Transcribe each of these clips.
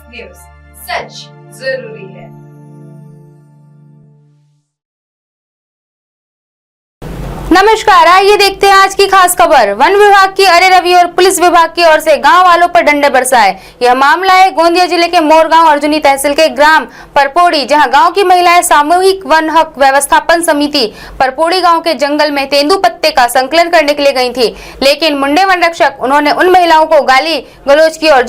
News, सच जरूरी है। नमस्कार, आइए देखते हैं आज की खास खबर। वन विभाग की अरे रवि और पुलिस विभाग की ओर से गांव वालों पर डंडे बरसाए। यह मामला है गोंदिया जिले के मोरगांव अर्जुनी तहसील के ग्राम परपोड़ी, जहां गांव की महिलाएं सामूहिक वन हक व्यवस्थापन समिति परपोड़ी गांव के जंगल में तेंदू पत्ते का संकलन करने के लिए गई थी। लेकिन मुंडे वन रक्षक उन्होंने उन महिलाओं को गाली गलौज की और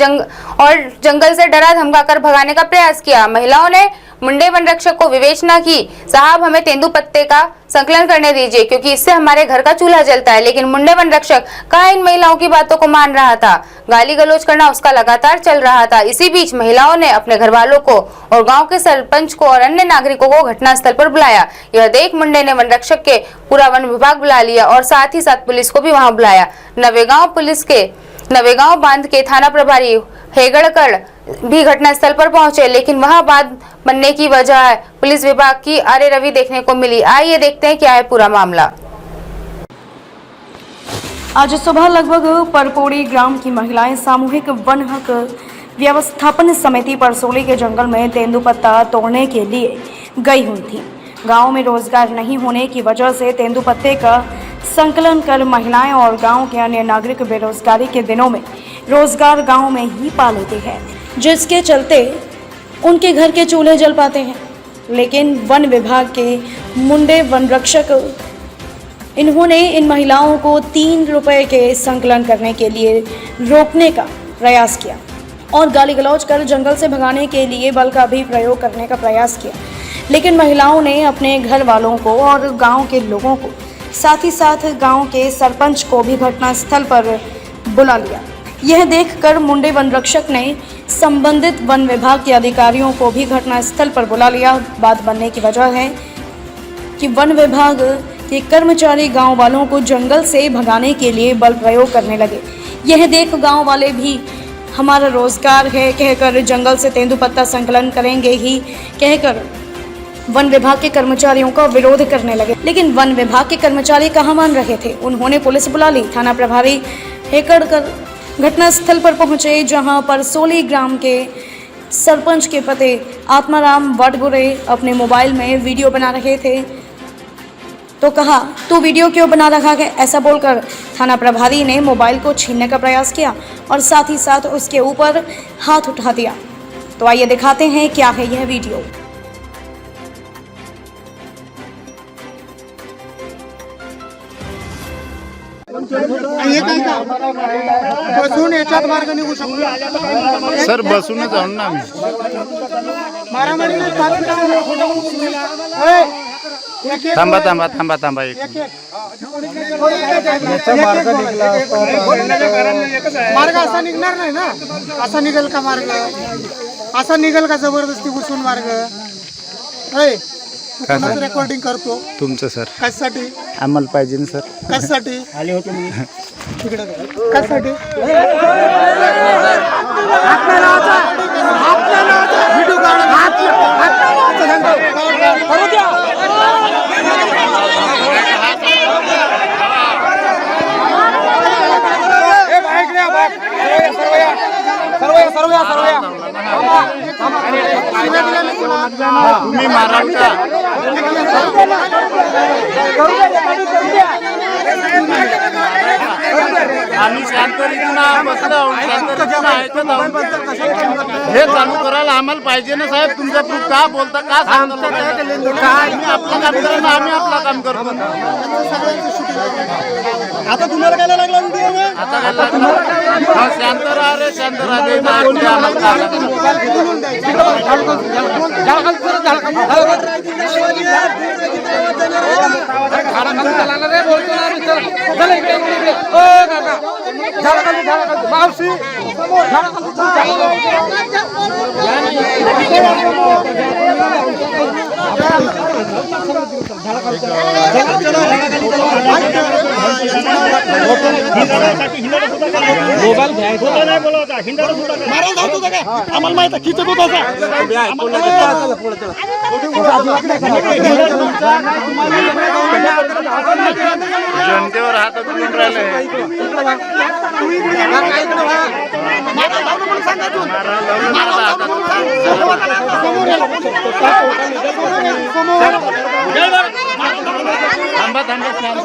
जंगल से डरा धमकाकर भगाने का प्रयास किया। महिलाओं ने मुंडे वन रक्षक को विवेचना की, साहब हमें तेंदू पत्ते का संकलन करने दीजिए क्योंकि इससे हमारे घर का चूल्हा जलता है। लेकिन मुंडे वन रक्षक कहाँ इन महिलाओं की बातों को मान रहा था। गाली गलौज करना उसका लगातार चल रहा था। इसी बीच महिलाओं ने अपने घर वालों को और गांव के सरपंच को और अन्य नागरिकों को घटनास्थल पर बुलाया। यह देख मुंडे ने वन रक्षक के पूरा वन विभाग बुला लिया और साथ ही साथ पुलिस को भी वहां बुलाया। नवेगांव बांध के थाना प्रभारी हेगड़कर भी घटनास्थल पर पहुंचे, लेकिन वहां बात बनने की वजह पुलिस विभाग की आरे रवि देखने को मिली। आइए देखते हैं क्या है पूरा मामला। आज सुबह लगभग परपोड़ी ग्राम की महिलाएं सामूहिक वन हक व्यवस्थापन समिति परसोली के जंगल में तेंदुपत्ता तोड़ने के लिए गई हुई थी। गांव में रोजगार नहीं होने की वजह से तेंदुपत्ते का संकलन कर महिलाएं और गांव के अन्य नागरिक बेरोजगारी के दिनों में रोजगार गांव में ही पा लेते हैं, जिसके चलते उनके घर के चूल्हे जल पाते हैं। लेकिन वन विभाग के मुंडे वन रक्षक इन्होंने इन महिलाओं को 3 रुपए के संकलन करने के लिए रोकने का प्रयास किया और गाली गलौज कर जंगल से भगाने के लिए बल का भी प्रयोग करने का प्रयास किया। लेकिन महिलाओं ने अपने घर वालों को और गांव के लोगों को, साथ ही साथ गांव के सरपंच को भी घटनास्थल पर बुला लिया। यह देखकर मुंडे वन रक्षक ने संबंधित वन विभाग के अधिकारियों को भी घटनास्थल पर बुला लिया। बात बनने की वजह है कि वन विभाग के कर्मचारी गांव वालों को जंगल से भगाने के लिए बल प्रयोग करने लगे। यह देख गांव वाले भी हमारा रोजगार है कहकर जंगल से तेंदुपत्ता संकलन करेंगे ही कहकर वन विभाग के कर्मचारियों का विरोध करने लगे। लेकिन वन विभाग के कर्मचारी कहाँ मान रहे थे, उन्होंने पुलिस बुला ली। थाना प्रभारी हेकड़कर घटनास्थल पर पहुंचे, जहां परसोली ग्राम के सरपंच के पति आत्माराम वडगुरे अपने मोबाइल में वीडियो बना रहे थे। तो कहा, तू वीडियो क्यों बना रखा है? ऐसा बोलकर थाना प्रभारी ने मोबाइल को छीनने का प्रयास किया और साथ ही साथ उसके ऊपर हाथ उठा दिया। तो आइए दिखाते हैं क्या है यह वीडियो। बसून याच्यात मार्ग निघू शकतो सर, बसून जाऊन ना आम्ही मारामारी थांबा थांबा थांबा थांबा एक मार्ग असा निघणार नाही ना, असा निघेल का मार्ग? असा निघेल का जबरदस्ती घुसून मार्ग? रेकॉर्डिंग करतो तुमचं सर, कशासाठी? आम्हाला पाहिजे ना सर. कशासाठी आले होते मी तिकडे? कशासाठी? व्हिडिओ तुम्ही माराल का? आम्ही शांतरीतीनं बसलो, शांतरीतीनं ऐकत आहोत. हे चालू करायला आम्हाला पाहिजे ना साहेब. तुमचा प्रूफ का बोलता, का सांगता? आम्ही आपलं काम करा ना, आम्ही आपलं काम करतो. आता तुम्हाला काय लागला व्हिडिओ? आता हा शांत राहा रे, शांत राहा. मावशी आम्हाला माहित आहे खिचत होता जनतेवर हात उचलून राहिले थांबा थांबा शांत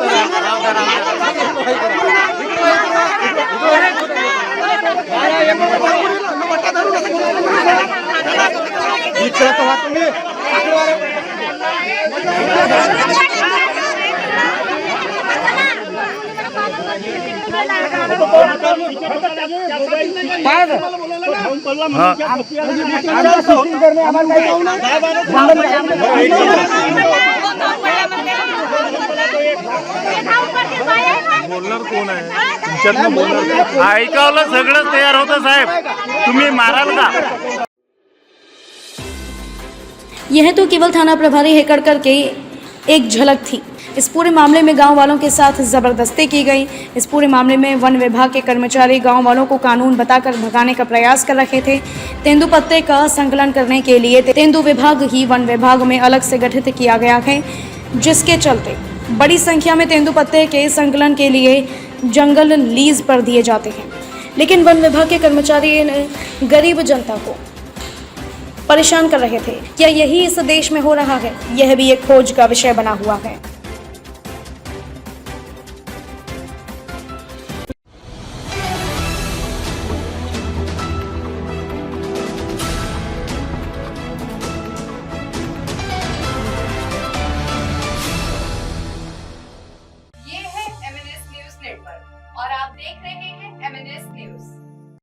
बोलणार कोण आहे तुमच्यातनं बोलणार ऐकावलं सगळं तयार होतं साहेब तुम्ही माराल का यह तो केवल थाना प्रभारी हेकड़कर के एक झलक थी। इस पूरे मामले में गांव वालों के साथ जबरदस्ती की गई। इस पूरे मामले में वन विभाग के कर्मचारी गांव वालों को कानून बताकर भगाने का प्रयास कर रहे थे। तेंदुपत्ते का संकलन करने के लिए तेंदु विभाग ही वन विभाग में अलग से गठित किया गया है, जिसके चलते बड़ी संख्या में तेंदुपत्ते के संकलन के लिए जंगल लीज पर दिए जाते हैं। लेकिन वन विभाग के कर्मचारी गरीब जनता को परेशान कर रहे थे। क्या यही इस देश में हो रहा है? यह भी एक खोज का विषय बना हुआ है।